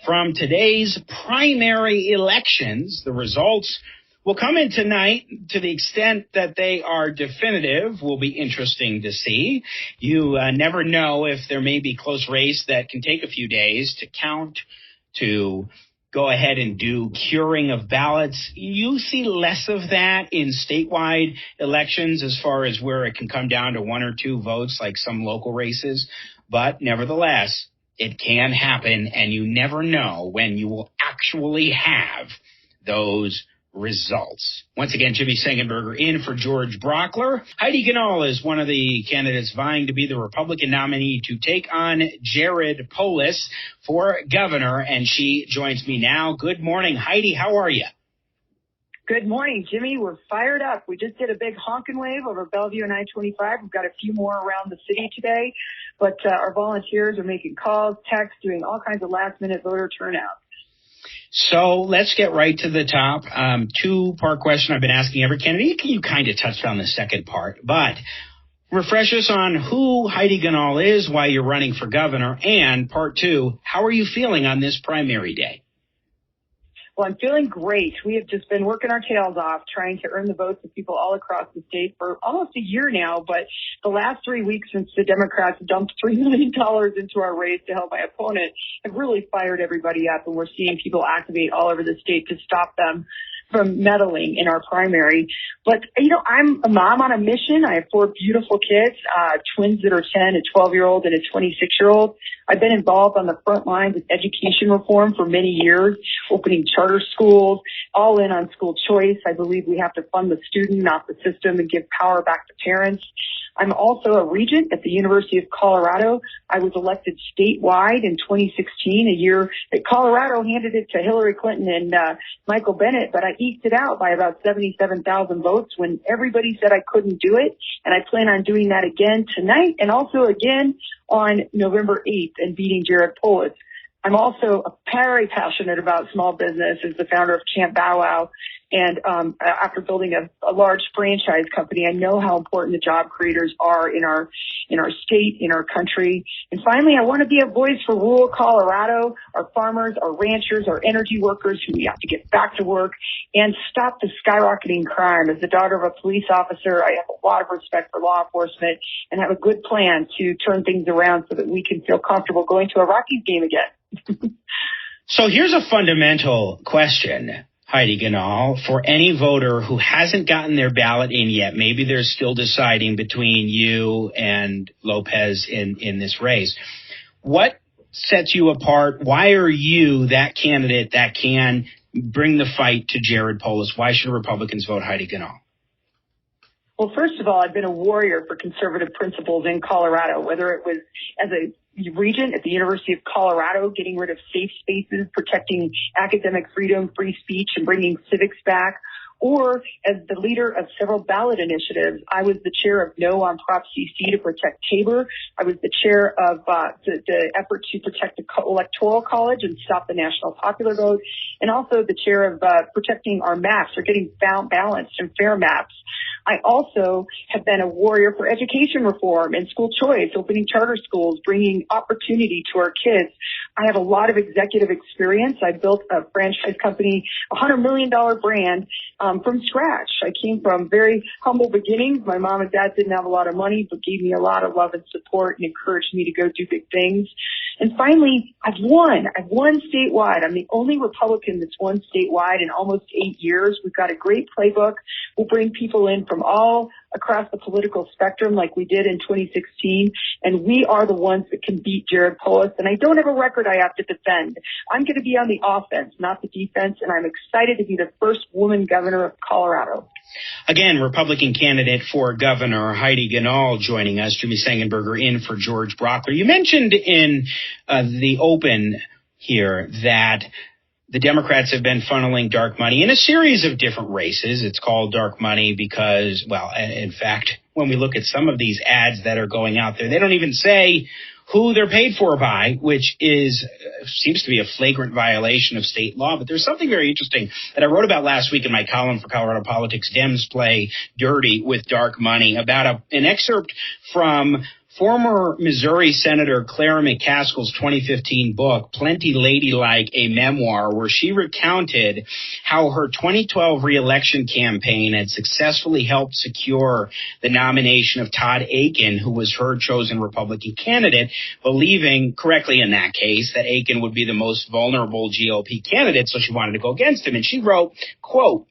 from today's primary elections. The results will come in tonight. To the extent that they are definitive, will be interesting to see. You never know if there may be close race that can take a few days to count, to go ahead and do curing of ballots. You see less of that in statewide elections as far as where it can come down to one or two votes like some local races. But nevertheless, it can happen, and you never know when you will actually have those results. Once again, Jimmy Sengenberger in for George Brockler. Heidi Ganahl is one of the candidates vying to be the Republican nominee to take on Jared Polis for governor, and she joins me now. Good morning, Heidi. How are you? Good morning, Jimmy. We're fired up. We just did a big honking wave over Bellevue and I-25. We've got a few more around the city today, but our volunteers are making calls, texts, doing all kinds of last-minute voter turnout. So let's get right to the top. Two-part question I've been asking every candidate. You kind of touched on the second part, but refresh us on who Heidi Ganahl is, why you're running for governor, and part two, how are you feeling on this primary day? Well, I'm feeling great. We have just been working our tails off trying to earn the votes of people all across the state for almost a year now. But the last 3 weeks since the Democrats dumped $3 million into our race to help my opponent have really fired everybody up. And we're seeing people activate all over the state to stop them from meddling in our primary. But, you know, I'm a mom on a mission. I have 4 beautiful kids, twins that are 10, a 12-year-old and a 26-year-old. I've been involved on the front lines of education reform for many years, opening charter schools, all in on school choice. I believe we have to fund the student, not the system, and give power back to parents. I'm also a regent at the University of Colorado. I was elected statewide in 2016, a year that Colorado handed it to Hillary Clinton and Michael Bennet, but I eked it out by about 77,000 votes when everybody said I couldn't do it. And I plan on doing that again tonight and also again on November 8th and beating Jared Polis. I'm also very passionate about small business as the founder of Camp Bow Wow. And after building a large franchise company, I know how important the job creators are in our state, in our country. And finally, I want to be a voice for rural Colorado, our farmers, our ranchers, our energy workers who we have to get back to work and stop the skyrocketing crime. As the daughter of a police officer, I have a lot of respect for law enforcement and have a good plan to turn things around so that we can feel comfortable going to a Rockies game again. So here's a fundamental question, Heidi Ganahl, for any voter who hasn't gotten their ballot in yet. Maybe they're still deciding between you and Lopez in this race. What sets you apart? Why are you that candidate that can bring the fight to Jared Polis? Why should Republicans vote Heidi Ganahl? Well, first of all, I've been a warrior for conservative principles in Colorado, whether it was as a regent at the University of Colorado, getting rid of safe spaces, protecting academic freedom, free speech, and bringing civics back, or as the leader of several ballot initiatives. I was the chair of No on Prop CC to protect Tabor. I was the chair of the effort to protect the Electoral College and stop the national popular vote, and also the chair of protecting our maps or getting balanced and fair maps. I also have been a warrior for education reform and school choice, opening charter schools, bringing opportunity to our kids. I have a lot of executive experience. I built a franchise company, a $100 million brand from scratch. I came from very humble beginnings. My mom and dad didn't have a lot of money, but gave me a lot of love and support and encouraged me to go do big things. And finally, I've won statewide. I'm the only Republican that's won statewide in almost 8 years. We've got a great playbook. We'll bring people in from all across the political spectrum like we did in 2016. And we are the ones that can beat Jared Polis. And I don't have a record I have to defend. I'm going to be on the offense, not the defense. And I'm excited to be the first woman governor of Colorado. Again, Republican candidate for governor Heidi Ganahl joining us. Jimmy Sengenberger in for George Brockler. You mentioned in the open here that the Democrats have been funneling dark money in a series of different races. It's called dark money because, well, in fact, when we look at some of these ads that are going out there, they don't even say who they're paid for by, which seems to be a flagrant violation of state law. But there's something very interesting that I wrote about last week in my column for Colorado Politics, Dems Play Dirty with Dark Money, about an excerpt from Former Missouri Senator Clara McCaskill's 2015 book, Plenty Ladylike, a Memoir, where she recounted how her 2012 reelection campaign had successfully helped secure the nomination of Todd Akin, who was her chosen Republican candidate, believing correctly in that case that Akin would be the most vulnerable GOP candidate, so she wanted to go against him. And she wrote, quote,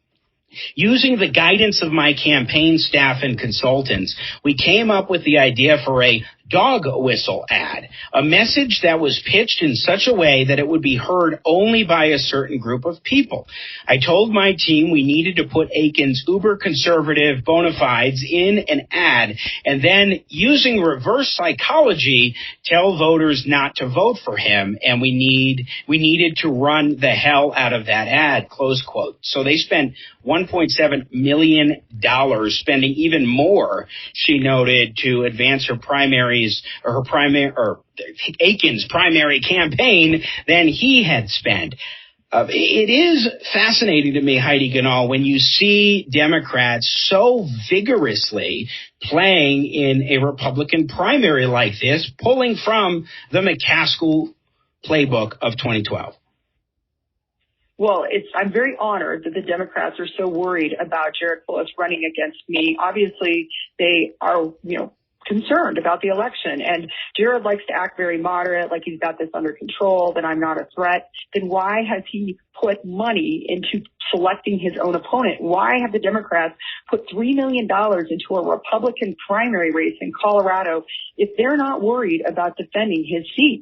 "Using the guidance of my campaign staff and consultants, we came up with the idea for a dog whistle ad, a message that was pitched in such a way that it would be heard only by a certain group of people. I told my team we needed to put Akin's uber-conservative bona fides in an ad and then, using reverse psychology, tell voters not to vote for him, and we needed to run the hell out of that ad," close quote. So they spent $1.7 million, spending even more, she noted, to advance her Akin's primary campaign than he had spent. It is fascinating to me, Heidi Ganahl, when you see Democrats so vigorously playing in a Republican primary like this, pulling from the McCaskill playbook of 2012. Well, I'm very honored that the Democrats are so worried about Jared Polis running against me. Obviously, they are, concerned about the election. And Jared likes to act very moderate, like he's got this under control, that I'm not a threat. Then why has he put money into selecting his own opponent? Why have the Democrats put $3 million into a Republican primary race in Colorado if they're not worried about defending his seat?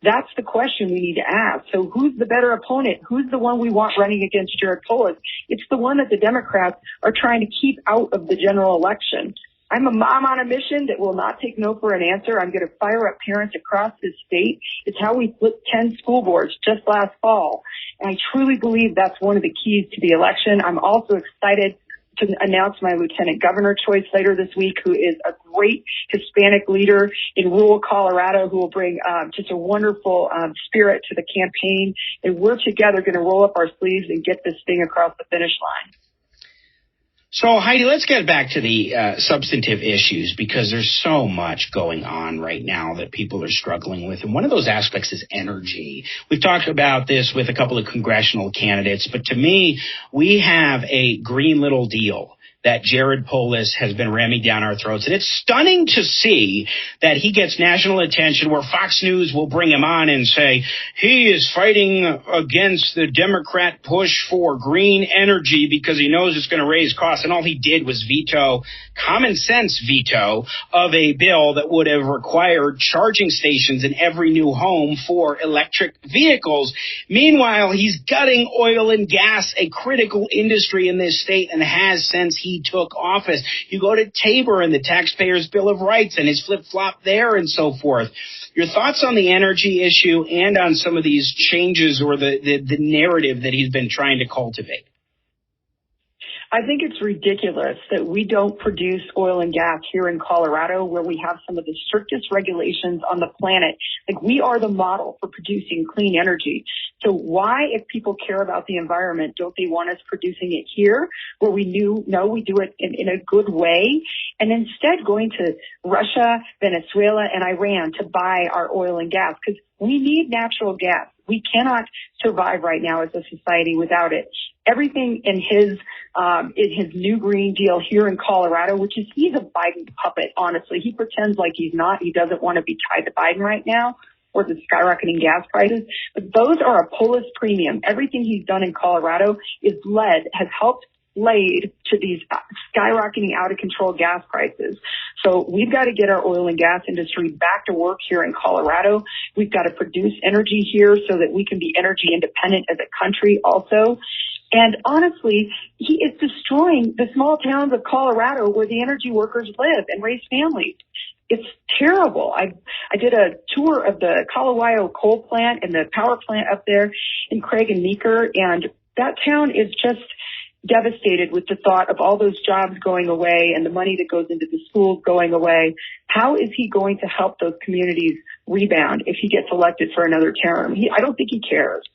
That's the question we need to ask. So who's the better opponent? Who's the one we want running against Jared Polis? It's the one that the Democrats are trying to keep out of the general election. I'm a mom on a mission that will not take no for an answer. I'm going to fire up parents across this state. It's how we flipped 10 school boards just last fall. And I truly believe that's one of the keys to the election. I'm also excited to announce my lieutenant governor choice later this week, who is a great Hispanic leader in rural Colorado who will bring just a wonderful spirit to the campaign. And we're together going to roll up our sleeves and get this thing across the finish line. So, Heidi, let's get back to the substantive issues, because there's so much going on right now that people are struggling with. And one of those aspects is energy. We've talked about this with a couple of congressional candidates, but to me, we have a green little deal that Jared Polis has been ramming down our throats. And it's stunning to see that he gets national attention, where Fox News will bring him on and say he is fighting against the Democrat push for green energy because he knows it's going to raise costs. And all he did was common sense veto of a bill that would have required charging stations in every new home for electric vehicles. Meanwhile, he's gutting oil and gas, a critical industry in this state, and has since he took office. You go to Tabor and the Taxpayers' Bill of Rights and his flip-flop there and so forth. Your thoughts on the energy issue and on some of these changes or the narrative that he's been trying to cultivate? I think it's ridiculous that we don't produce oil and gas here in Colorado, where we have some of the strictest regulations on the planet. Like, we are the model for producing clean energy. So why, if people care about the environment, don't they want us producing it here, where we know we do it in a good way, and instead going to Russia, Venezuela, and Iran to buy our oil and gas? Because we need natural gas. We cannot survive right now as a society without it. Everything in his new Green Deal here in Colorado, which is, he's a Biden puppet, honestly. He pretends like he's not. He doesn't want to be tied to Biden right now, or the skyrocketing gas prices. But those are a Polis premium. Everything he's done in Colorado has helped laid to these skyrocketing out of control gas prices. So we've got to get our oil and gas industry back to work here in Colorado. We've got to produce energy here so that we can be energy independent as a country also. And honestly, he is destroying the small towns of Colorado where the energy workers live and raise families. It's terrible. I did a tour of the Colorado coal plant and the power plant up there in Craig and Meeker, and that town is just devastated with the thought of all those jobs going away and the money that goes into the schools going away. How is he going to help those communities rebound if he gets elected for another term? I don't think he cares.